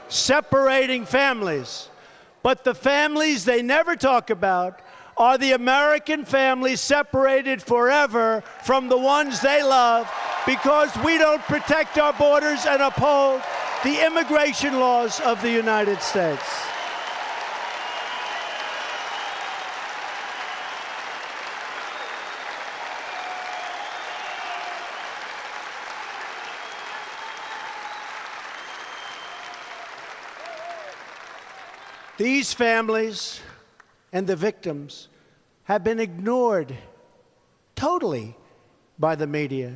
separating families. But the families they never talk about are the American families separated forever from the ones they love because we don't protect our borders and uphold the immigration laws of the United States. These families and the victims have been ignored totally by the media.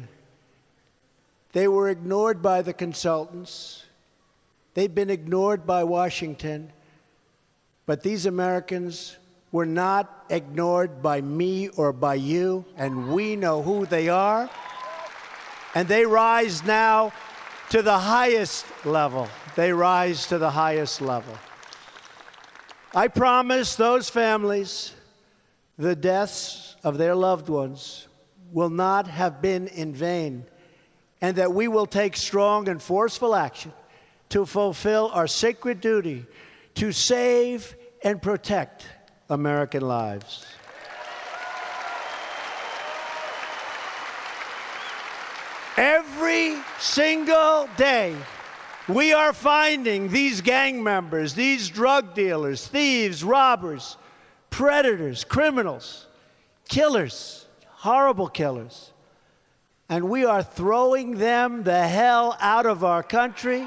They were ignored by the consultants. They've been ignored by Washington. But these Americans were not ignored by me or by you, and we know who they are. And they rise now to the highest level. They rise to the highest level. I promise those families the deaths of their loved ones will not have been in vain, and that we will take strong and forceful action to fulfill our sacred duty to save and protect American lives. Every single day, we are finding these gang members, these drug dealers, thieves, robbers, predators, criminals, killers, horrible killers. And we are throwing them the hell out of our country.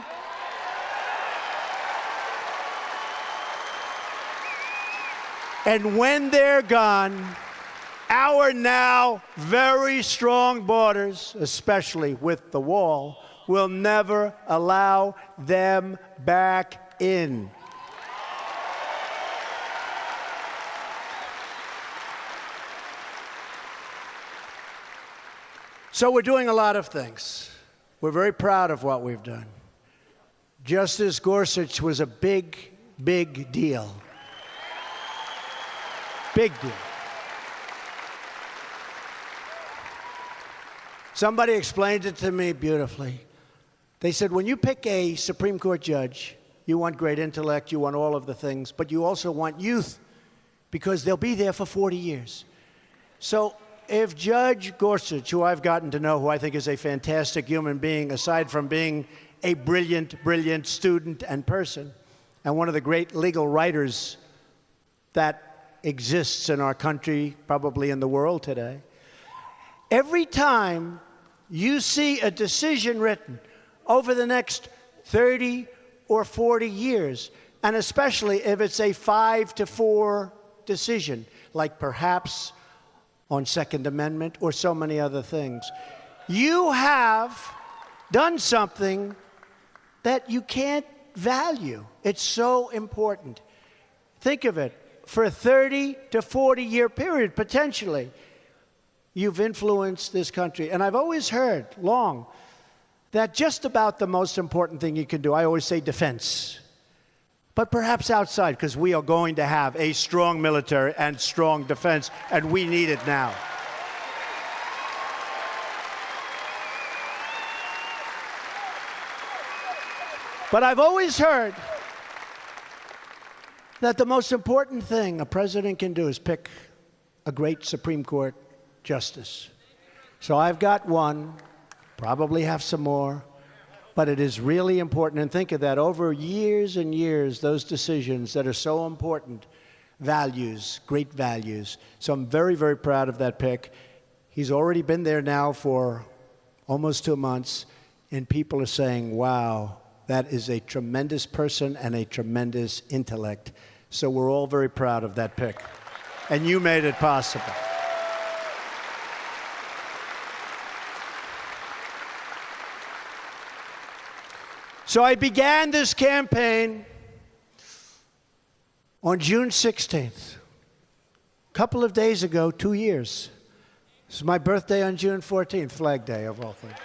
And when they're gone, our now very strong borders, especially with the wall, will never allow them back in. So we're doing a lot of things. We're very proud of what we've done. Justice Gorsuch was a big, big deal. Big deal. Somebody explained it to me beautifully. They said, when you pick a Supreme Court judge, you want great intellect, you want all of the things, but you also want youth, because they'll be there for 40 years. So if Judge Gorsuch, who I've gotten to know, who I think is a fantastic human being, aside from being a brilliant, brilliant student and person, and one of the great legal writers that exists in our country, probably in the world today, every time you see a decision written over the next 30 or 40 years, and especially if it's a 5-4 decision, like perhaps on Second Amendment or so many other things, you have done something that you can't value. It's so important. Think of it. For a 30 to 40-year period, potentially, you've influenced this country. And I've always heard, long, that just about the most important thing you can do, I always say defense, but perhaps outside, because we are going to have a strong military and strong defense, and we need it now. But I've always heard that the most important thing a president can do is pick a great Supreme Court justice. So I've got one, probably have some more, but it is really important. And think of that, over years and years, those decisions that are so important, values, great values. So I'm very, very proud of that pick. He's already been there now for almost 2 months, and people are saying, wow, that is a tremendous person and a tremendous intellect. So we're all very proud of that pick. And you made it possible. So I began this campaign on June 16th. A couple of days ago, 2 years. This is my birthday on June 14th, Flag Day of all things.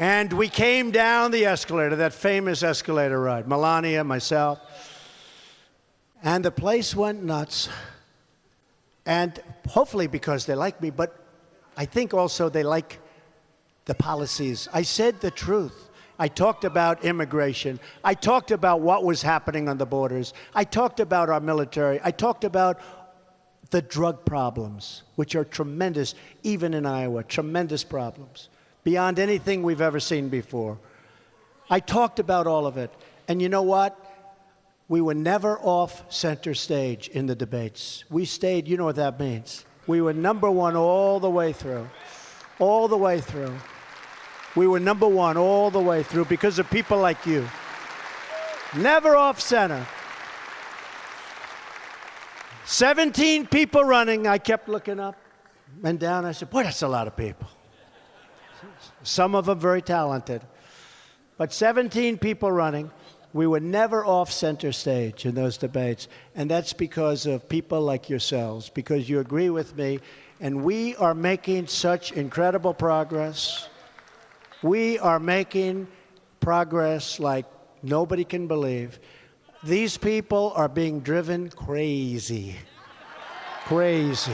And we came down the escalator, that famous escalator ride, Melania, myself, and the place went nuts. And hopefully because they like me, but I think also they like the policies. I said the truth. I talked about immigration. I talked about what was happening on the borders. I talked about our military. I talked about the drug problems, which are tremendous, even in Iowa, tremendous problems, beyond anything we've ever seen before. I talked about all of it. And you know what? We were never off center stage in the debates. We stayed, you know what that means. We were number one all the way through. All the way through. We were number one all the way through because of people like you. Never off center. 17 people running. I kept looking up and down. I said, boy, that's a lot of people. Some of them very talented. But 17 people running. We were never off center stage in those debates, and that's because of people like yourselves, because you agree with me, and we are making such incredible progress. We are making progress like nobody can believe. These people are being driven crazy. Crazy.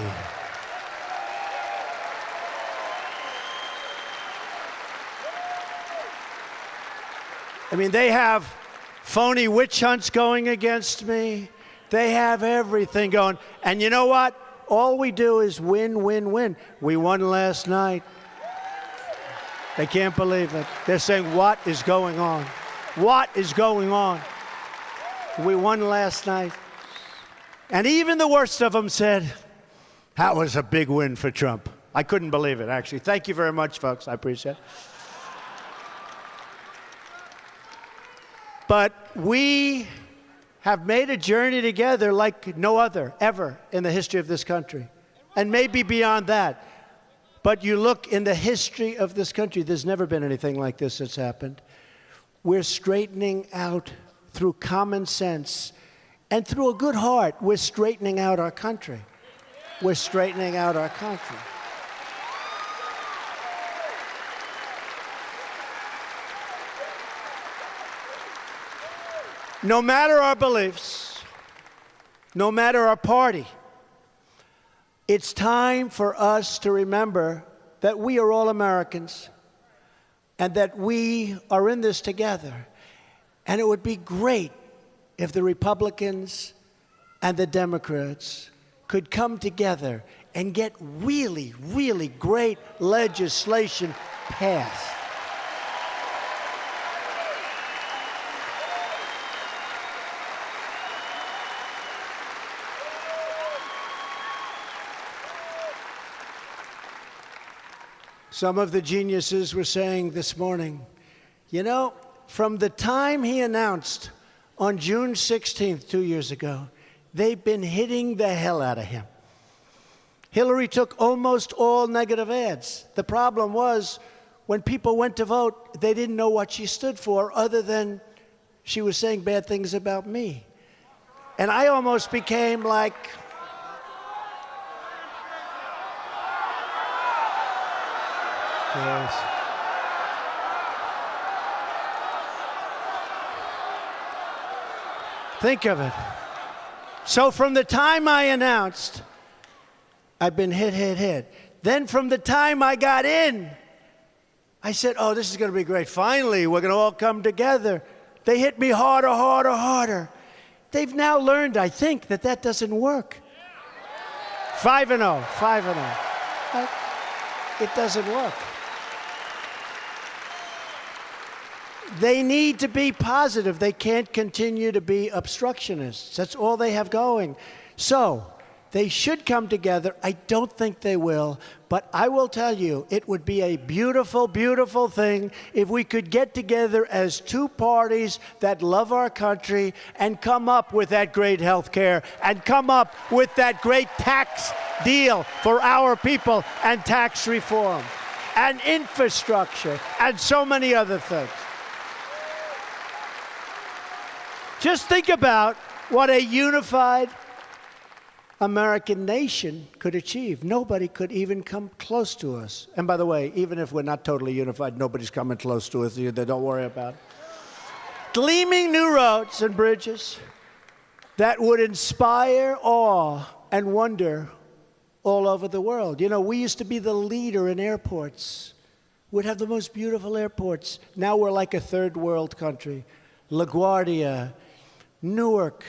I mean, they have phony witch hunts going against me. They have everything going. And you know what? All we do is win, win, win. We won last night. They can't believe it. They're saying, what is going on? What is going on? We won last night. And even the worst of them said, that was a big win for Trump. I couldn't believe it, actually. Thank you very much, folks. I appreciate it. But we have made a journey together like no other ever in the history of this country, and maybe beyond that. But you look in the history of this country, there's never been anything like this that's happened. We're straightening out through common sense and through a good heart. We're straightening out our country. We're straightening out our country. No matter our beliefs, no matter our party, it's time for us to remember that we are all Americans and that we are in this together. And it would be great if the Republicans and the Democrats could come together and get really, really great legislation passed. Some of the geniuses were saying this morning, you know, from the time he announced on June 16th, 2 years ago, they've been hitting the hell out of him. Hillary took almost all negative ads. The problem was, when people went to vote, they didn't know what she stood for other than she was saying bad things about me. And I almost became like, yes. Think of it. So from the time I announced, I've been hit. Then from the time I got in, I said, oh, this is going to be great. Finally, we're going to all come together. They hit me harder. They've now learned, I think, that that doesn't work. 5-0. It doesn't work. They need to be positive. They can't continue to be obstructionists. That's all they have going. So they should come together. I don't think they will. But I will tell you, it would be a beautiful, beautiful thing if we could get together as two parties that love our country and come up with that great health care and come up with that great tax deal for our people and tax reform and infrastructure and so many other things. Just think about what a unified American nation could achieve. Nobody could even come close to us. And by the way, even if we're not totally unified, nobody's coming close to us either. Don't worry about it. Gleaming new roads and bridges that would inspire awe and wonder all over the world. You know, we used to be the leader in airports. We'd have the most beautiful airports. Now we're like a third world country. LaGuardia, Newark,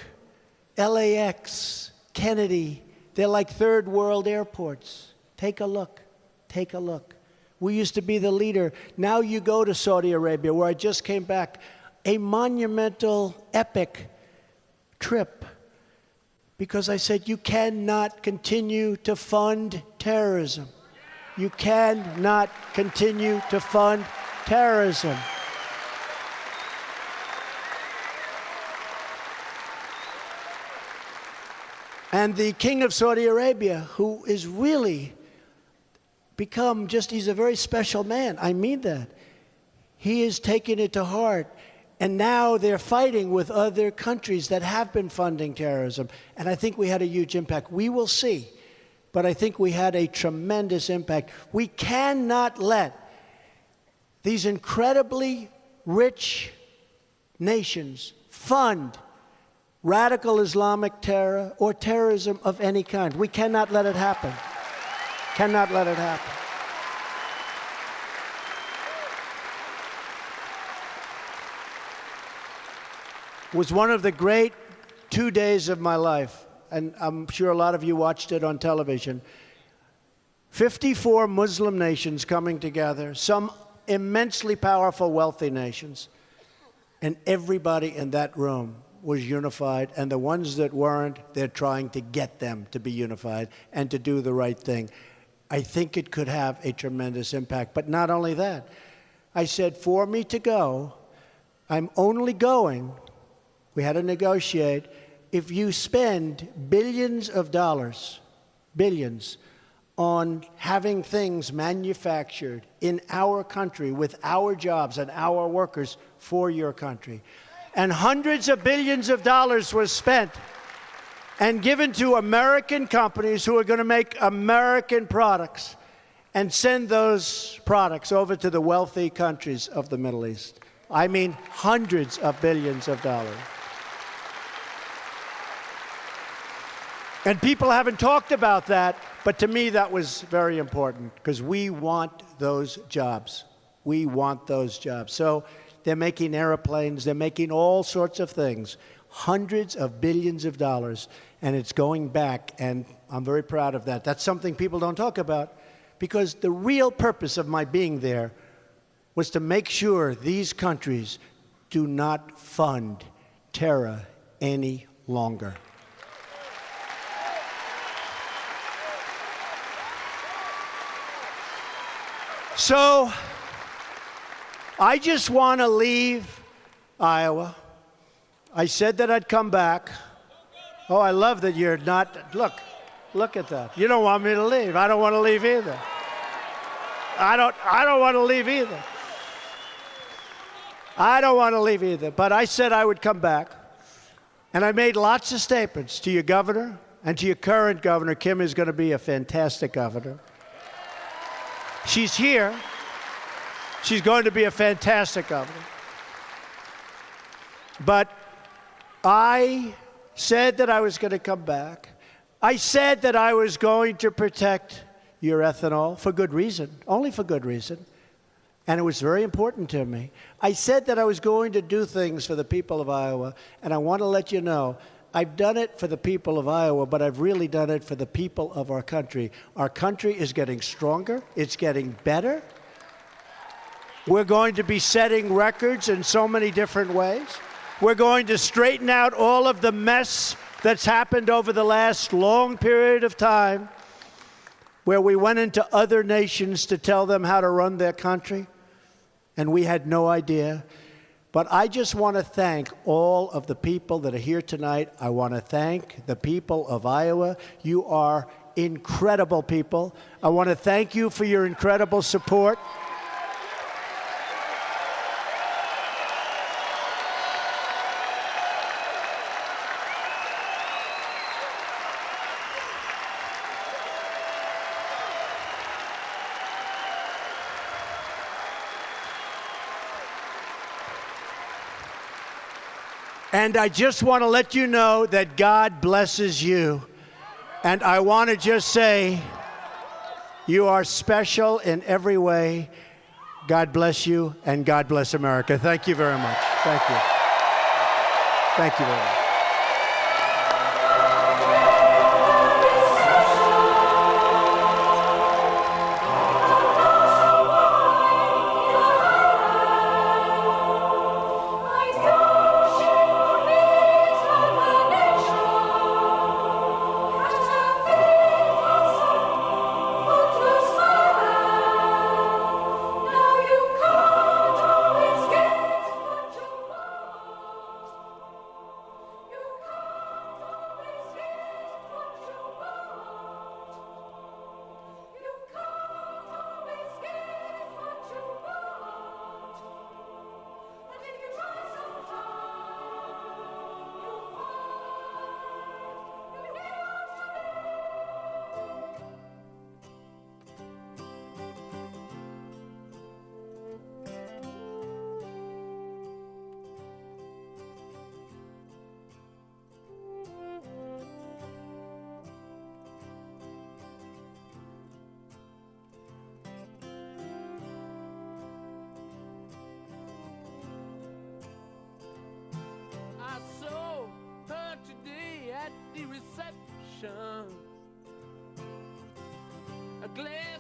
LAX, Kennedy, they're like third world airports. Take a look. We used to be the leader. Now you go to Saudi Arabia, where I just came back, a monumental, epic trip. Because I said, you cannot continue to fund terrorism. You cannot continue to fund terrorism. And the king of Saudi Arabia, who is really become just, he's a very special man. I mean that. He is taking it to heart. And now they're fighting with other countries that have been funding terrorism. And I think we had a huge impact. We will see. But I think we had a tremendous impact. We cannot let these incredibly rich nations fund radical Islamic terror or terrorism of any kind. We cannot let it happen. Cannot let it happen. It was one of the great 2 days of my life, and I'm sure a lot of you watched it on television. 54 Muslim nations coming together, some immensely powerful, wealthy nations, and everybody in that room was unified, and the ones that weren't, they're trying to get them to be unified and to do the right thing. I think it could have a tremendous impact. But not only that, I said, for me to go, I'm only going, we had to negotiate, if you spend billions of dollars, billions, on having things manufactured in our country with our jobs and our workers for your country. And hundreds of billions of dollars was spent and given to American companies who are going to make American products and send those products over to the wealthy countries of the Middle East. I mean, hundreds of billions of dollars. And people haven't talked about that, but to me that was very important because we want those jobs. We want those jobs. So they're making airplanes, they're making all sorts of things, hundreds of billions of dollars, and it's going back, and I'm very proud of that. That's something people don't talk about because the real purpose of my being there was to make sure these countries do not fund terror any longer. So I just want to leave Iowa. I said that I'd come back. Oh, I love that you're not, look at that. You don't want me to leave. I don't want to leave either. I don't want to leave either. I don't want to leave either. But I said I would come back. And I made lots of statements to your governor and to your current governor. Kim is going to be a fantastic governor. She's here. She's going to be a fantastic governor. But I said that I was going to come back. I said that I was going to protect your ethanol for good reason, only for good reason. And it was very important to me. I said that I was going to do things for the people of Iowa, and I want to let you know, I've done it for the people of Iowa, but I've really done it for the people of our country. Our country is getting stronger. It's getting better. We're going to be setting records in so many different ways. We're going to straighten out all of the mess that's happened over the last long period of time where we went into other nations to tell them how to run their country, and we had no idea. But I just want to thank all of the people that are here tonight. I want to thank the people of Iowa. You are incredible people. I want to thank you for your incredible support. And I just want to let you know that God blesses you. And I want to just say, you are special in every way. God bless you, and God bless America. Thank you very much. Thank you. Thank you very much. the reception. A glance